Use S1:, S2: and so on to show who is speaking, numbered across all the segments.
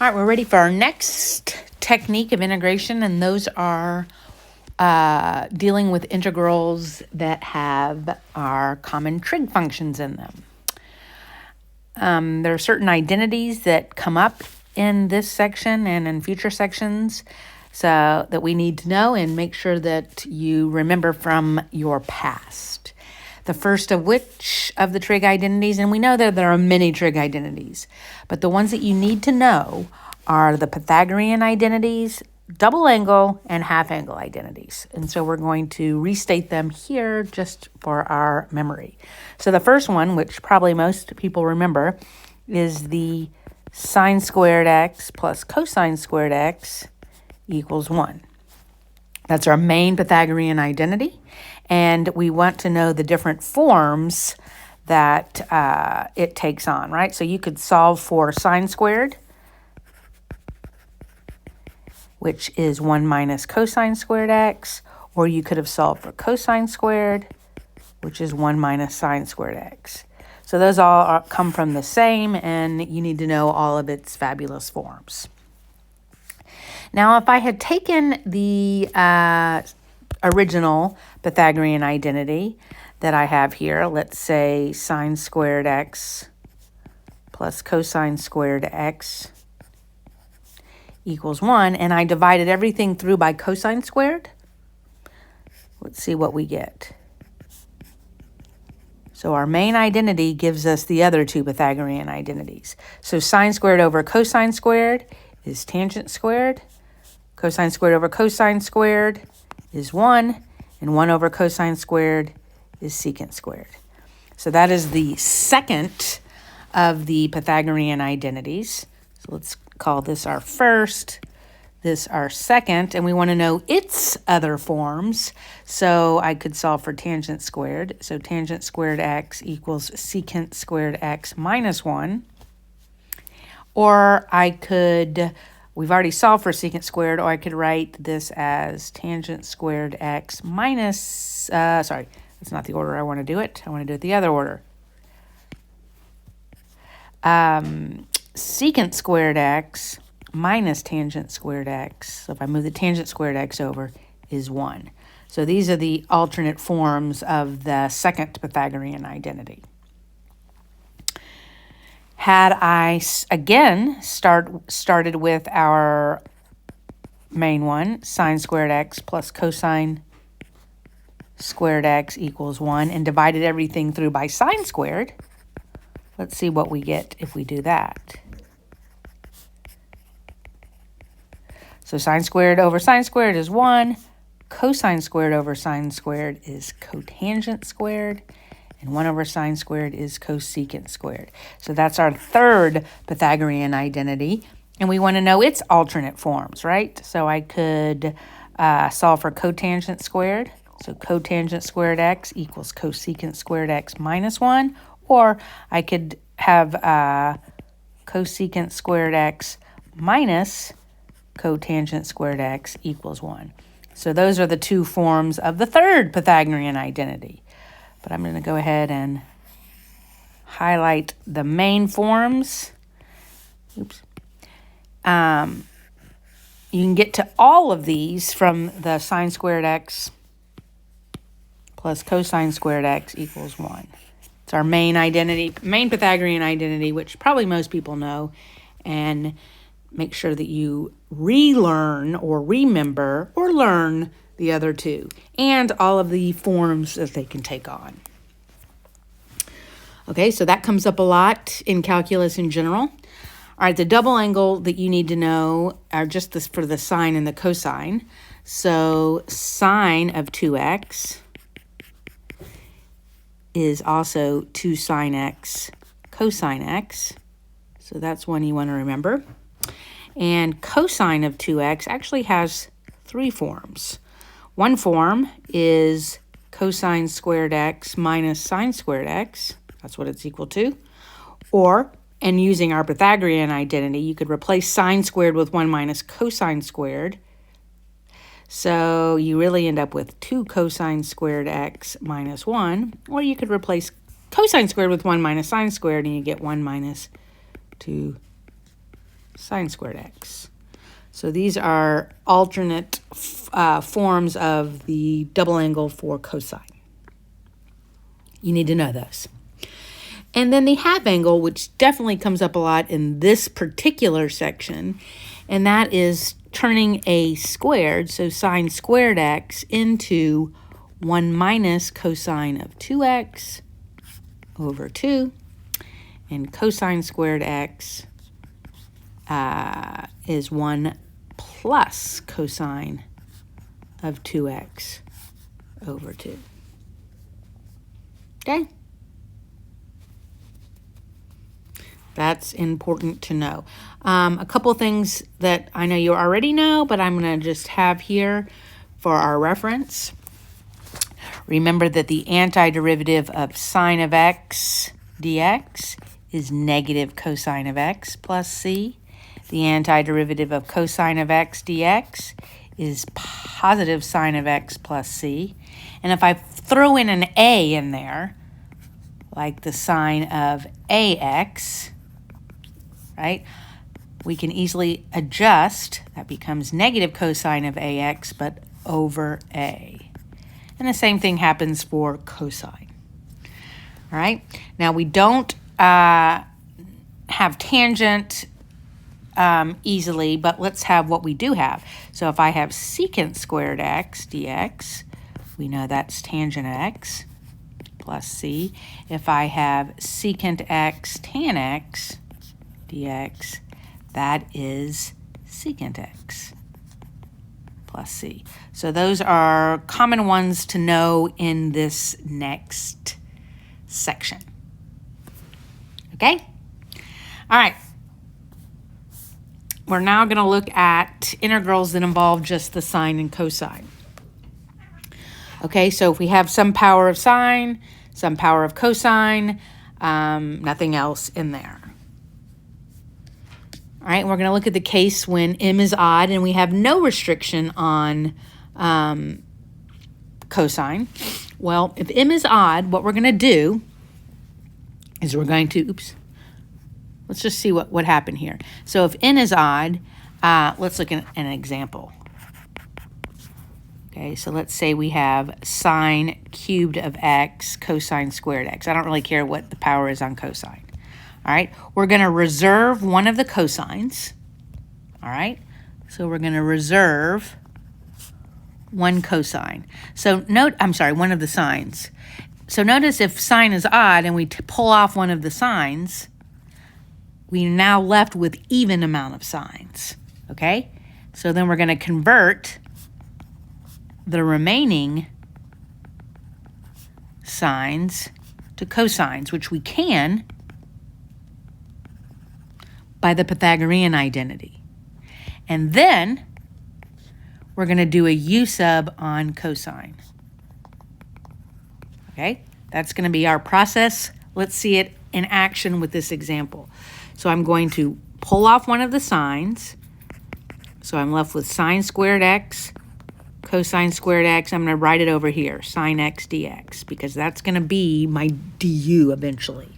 S1: All right, we're ready for our next technique of integration, and those are dealing with integrals that have our common trig functions in them. There are certain identities that come up in this section and in future sections so that we need to know and make sure that you remember from your past. The first of which of the trig identities, and we know that there are many trig identities, but the ones that you need to know are the Pythagorean identities, double angle, and half angle identities. And so we're going to restate them here just for our memory. So the first one, which probably most people remember, is the sine squared x plus cosine squared x equals 1. That's our main Pythagorean identity. And we want to know the different forms that it takes on, right? So you could solve for sine squared, which is 1 minus cosine squared x, or you could have solved for cosine squared, which is 1 minus sine squared x. So those all come from the same, and you need to know all of its fabulous forms. Now, if I had taken the original Pythagorean identity that I have here, let's say sine squared x plus cosine squared x equals 1, and I divided everything through by cosine squared, let's see what we get. So our main identity gives us the other two Pythagorean identities. So sine squared over cosine squared is tangent squared. Cosine squared over cosine squared is 1, and 1 over cosine squared is secant squared. So that is the second of the Pythagorean identities. So let's call this our first, this our second, and we want to know its other forms. So I could solve for tangent squared. So tangent squared x equals secant squared x minus 1. Or I could, we've already solved for secant squared, or I could write this as tangent squared x minus, sorry, that's not the order I want to do it. I want to do it the other order. Secant squared x minus tangent squared x, so if I move the tangent squared x over, is 1. So these are the alternate forms of the second Pythagorean identity. Had I, again, started with our main one, sine squared x plus cosine squared x equals 1, and divided everything through by sine squared, let's see what we get if we do that. So sine squared over sine squared is 1. Cosine squared over sine squared is cotangent squared. And 1 over sine squared is cosecant squared. So that's our third Pythagorean identity. And we want to know its alternate forms, right? So I could solve for cotangent squared. So cotangent squared x equals cosecant squared x minus 1. Or I could have cosecant squared x minus cotangent squared x equals 1. So those are the two forms of the third Pythagorean identity. But I'm going to go ahead and highlight the main forms. Oops. You can get to all of these from the sine squared x plus cosine squared x equals 1. It's our main identity, main Pythagorean identity, which probably most people know, and make sure that you relearn or remember or learn the other two and all of the forms that they can take on. Okay, so that comes up a lot in calculus in general. All right, the double angle that you need to know are just this for the sine and the cosine. So sine of 2x is also 2 sine x cosine x. So that's one you want to remember. And cosine of 2x actually has 3 forms. One form is cosine squared x minus sine squared x. That's what it's equal to. Or, and using our Pythagorean identity, you could replace sine squared with 1 minus cosine squared. So you really end up with 2 cosine squared x minus 1. Or you could replace cosine squared with 1 minus sine squared, and you get 1 minus 2 sine squared x. So these are alternate forms of the double angle for cosine. You need to know those. And then the half angle, which definitely comes up a lot in this particular section, and that is turning a squared, so sine squared x, into 1 minus cosine of 2x over 2, and cosine squared x is 1 plus cosine of 2x over 2. Okay? That's important to know. A couple things that I know you already know, but I'm going to just have here for our reference. Remember that the antiderivative of sine of x dx is negative cosine of x plus c. The antiderivative of cosine of x dx is positive sine of x plus c. And if I throw in an a in there, like the sine of ax, right, we can easily adjust. That becomes negative cosine of ax, but over a. And the same thing happens for cosine. All right, now we don't have tangent easily, but let's have what we do have. So if I have secant squared x dx, we know that's tangent x plus c. If I have secant x tan x dx, that is secant x plus c. So those are common ones to know in this next section. Okay? All right. We're now going to look at integrals that involve just the sine and cosine. Okay, so if we have some power of sine, some power of cosine, nothing else in there. All right, we're going to look at the case when m is odd and we have no restriction on cosine. Well, if m is odd, what we're going to do is we're going to, let's just see what happened here. So if n is odd, let's look at an example. Okay, so let's say we have sine cubed of x, cosine squared x. I don't really care what the power is on cosine. All right, we're going to reserve one of the cosines. All right, so we're going to reserve one cosine. So note, one of the sines. So notice if sine is odd and we pull off one of the sines, we're now left with even amount of sines. Okay, so then we're going to convert the remaining sines to cosines, which we can by the Pythagorean identity. And then we're going to do a u sub on cosine. Okay, that's going to be our process. Let's see it in action with this example. So I'm going to pull off one of the sines. So I'm left with sine squared x, cosine squared x. I'm going to write it over here, sine x dx, because that's going to be my du eventually.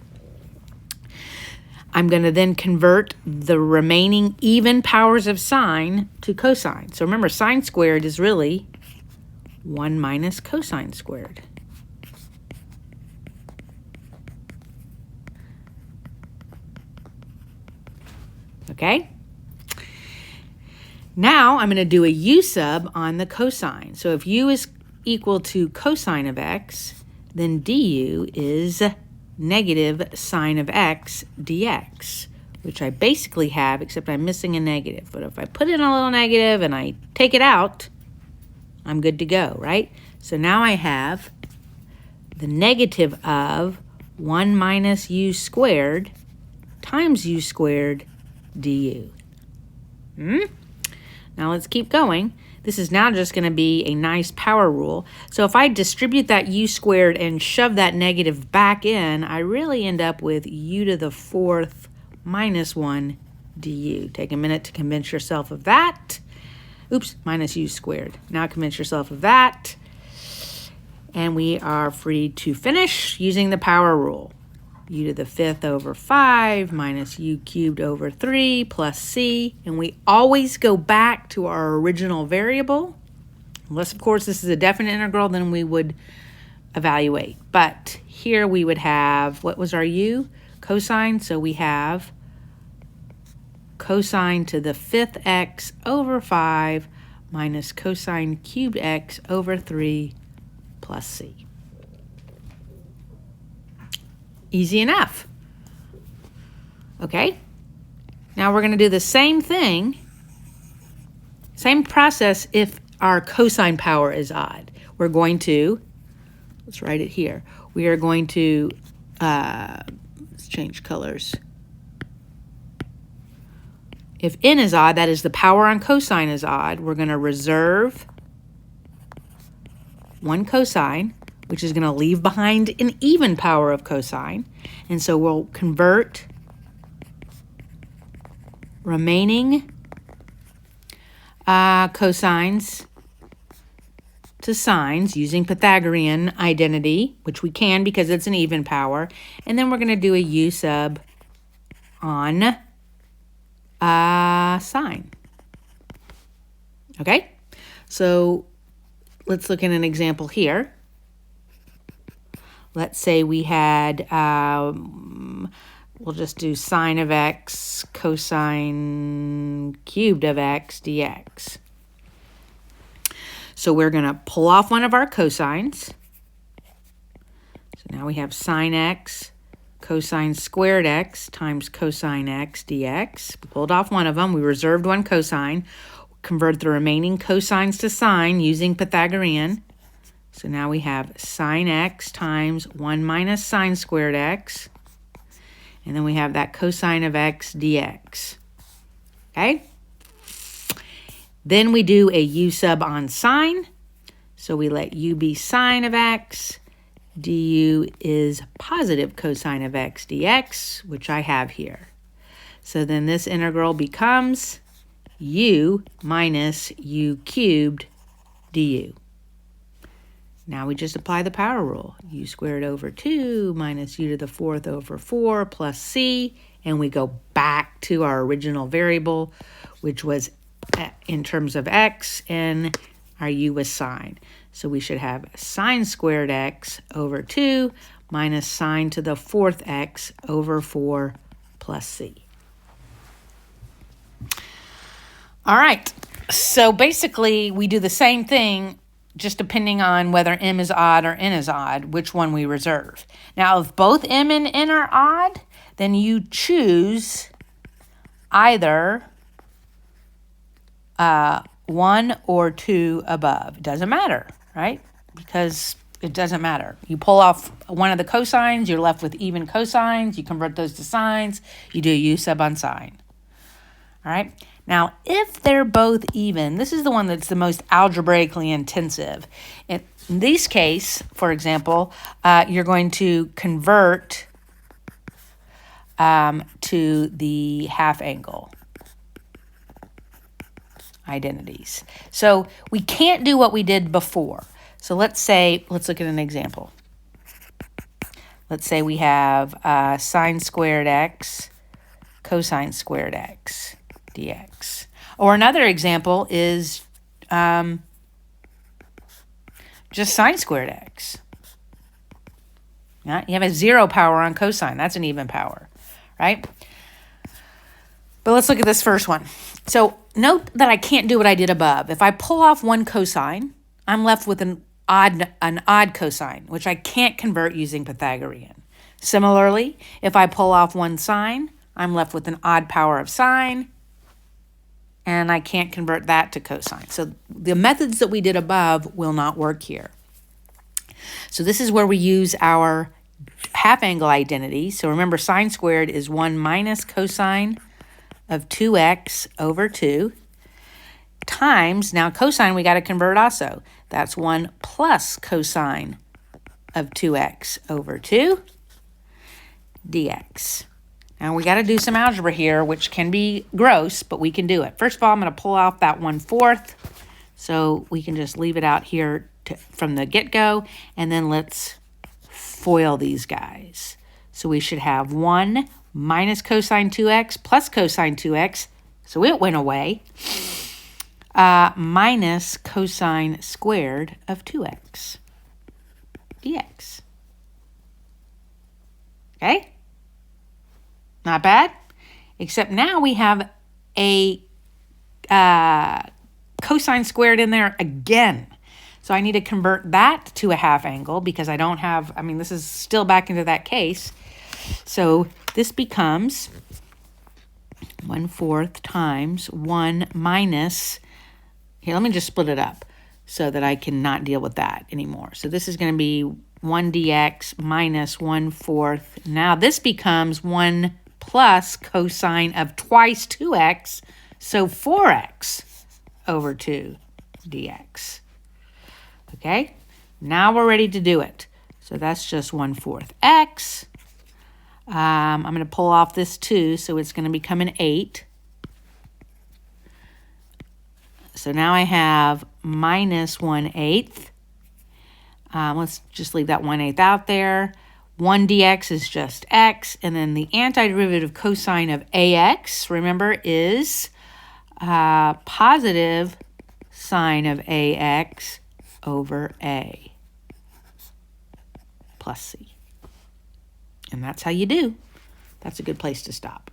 S1: I'm going to then convert the remaining even powers of sine to cosine. So remember, sine squared is really 1 minus cosine squared. Okay? Now I'm going to do a u sub on the cosine. So if u is equal to cosine of x, then du is negative sine of x dx, which I basically have, except I'm missing a negative. But if I put in a little negative and I take it out, I'm good to go, right? So now I have the negative of 1 minus u squared times u squared du. Now let's keep going. This is now just going to be a nice power rule. So if I distribute that u squared and shove that negative back in, I really end up with u to the 4th minus 1 du. Take a minute to convince yourself of that. Oops, minus u squared. Now convince yourself of that. And we are free to finish using the power rule. u to the 5th over 5 minus u cubed over 3 plus c. And we always go back to our original variable. Unless, of course, this is a definite integral, then we would evaluate. But here we would have, what was our u? Cosine. So we have cosine to the 5th x over 5 minus cosine cubed x over 3 plus c. Easy enough. Okay, now we're going to do the same thing, same process if our cosine power is odd. We're going to, let's write it here. We are going to, let's change colors. If n is odd, that is the power on cosine is odd, we're going to reserve one cosine, which is going to leave behind an even power of cosine. And so we'll convert remaining cosines to sines using Pythagorean identity, which we can because it's an even power. And then we're going to do a u sub on sine. Okay? So let's look at an example here. Let's say we had, we'll just do sine of x cosine cubed of x dx. So we're going to pull off one of our cosines. So now we have sine x cosine squared x times cosine x dx. We pulled off one of them. We reserved one cosine. Convert the remaining cosines to sine using Pythagorean. So now we have sine x times 1 minus sine squared x. And then we have that cosine of x dx. Okay? Then we do a u sub on sine. So we let u be sine of x. Du is positive cosine of x dx, which I have here. So then this integral becomes u minus u cubed du. Now we just apply the power rule. U squared over 2 minus u to the 4th over 4 plus c. And we go back to our original variable, which was in terms of x, and our u was sine. So we should have sine squared x over 2 minus sine to the 4th x over 4 plus c. All right. So basically, we do the same thing, just depending on whether m is odd or n is odd, which one we reserve. Now, if both m and n are odd, then you choose either 1 or 2 above. It doesn't matter, right? Because it doesn't matter. You pull off one of the cosines, you're left with even cosines, you convert those to sines, you do u sub on sine. All right? Now, if they're both even, this is the one that's the most algebraically intensive. In this case, for example, you're going to convert to the half angle identities. So we can't do what we did before. So let's look at an example. Let's say we have sine squared x cosine squared x dx. Or another example is just sine squared x. Yeah, you have a 0 power on cosine. That's an even power, right? But let's look at this first one. So note that I can't do what I did above. If I pull off one cosine, I'm left with an odd cosine, which I can't convert using Pythagorean. Similarly, if I pull off one sine, I'm left with an odd power of sine, and I can't convert that to cosine. So the methods that we did above will not work here. So this is where we use our half angle identity. So remember, sine squared is 1 minus cosine of 2x over 2 times, now cosine we got to convert also. That's 1 plus cosine of 2x over 2 dx. Now we got to do some algebra here, which can be gross, but we can do it. First of all, I'm going to pull off that 1/4, so we can just leave it out here from the get-go, and then let's FOIL these guys. So we should have 1 minus cosine 2x plus cosine 2x. So it went away. Minus cosine squared of 2x dx. Okay? Not bad. Except now we have a cosine squared in there again. So I need to convert that to a half angle because I don't have, I mean, this is still back into that case. So this becomes 1/4 times 1 minus, here, let me just split it up so that I can not deal with that anymore. So this is going to be 1 dx minus 1/4. Now this becomes 1 plus cosine of twice 2x, so 4x over 2 dx. Okay, now we're ready to do it. So that's just 1/4 x. I'm going to pull off this 2, so it's going to become an 8. So now I have minus 1/8. Let's just leave that 1/8 out there. 1 dx is just x, and then the antiderivative cosine of ax, remember, is positive sine of ax over a plus c. And that's how you do. That's a good place to stop.